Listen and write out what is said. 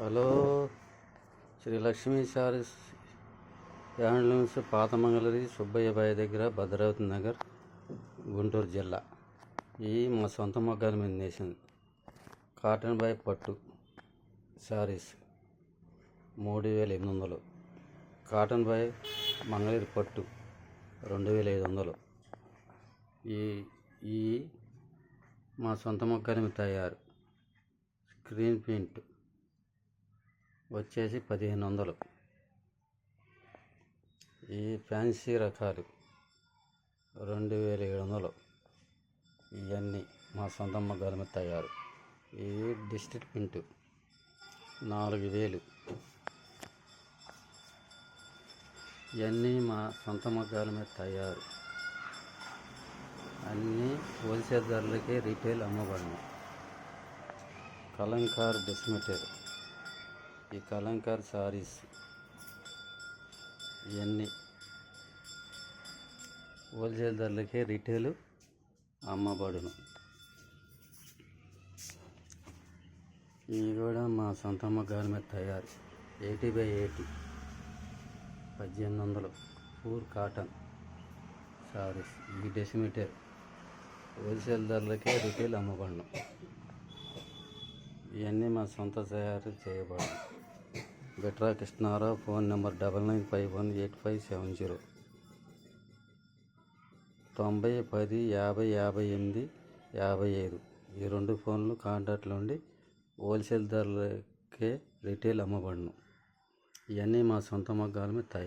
Hello, Shri Lakshmi saris handlooms, పాత మంగళగిరి సుబ్బయ్య బాయి దగ్గర, భద్రావతి నగర్, గుంటూరు జిల్లా. ఈ మా సొంత మొగ్గాల మీద నేసింది. కాటన్ బాయ్ పట్టు శారీస్ 3800. కాటన్ బాయ్ మంగళగిరి పట్టు 2500. ఈ మా సొంత మొగ్గాల మీద తయారు. స్క్రీన్ ప్రింట్ వచ్చేసి 1500. ఈ ఫ్యాన్సీ రకాలు 2700. ఇవన్నీ మా సొంత మొగ్గాల మీద తయారు. ఈ డిజిటల్ ప్రింట్ 4000. ఇవన్నీ మా సొంత మొగ్గాల మీద తయారు. అన్నీ హోల్సేల్ ధరలకే రీటైల్ అమ్మబడిన కలంకార్ డిస్మెటర్. ఈ కలంకార్ సారీస్ ఇవన్నీ హోల్సేల్ ధరలకే రీటైల్ అమ్మబడును. ఇవి కూడా మా సొంత మొగ్గాల మీద తయారు. 80x80 1800 poor cotton saris. ఈ డెసిమీటర్ హోల్సేల్ ధరలకే రీటైల్ అమ్మబడును. ఇవన్నీ మా సొంత తయారు చేయబడును. Bitra Krishnarao, phone number 99518570 90 10 50 58 55. ఈ 2 ఫోన్లు కాంటాక్ట్లో ఉండి హోల్సేల్ ధరలకే రీటైల్ అమ్మబడును. ఇవన్నీ మా సొంత మొగ్గాల మీద తయారు.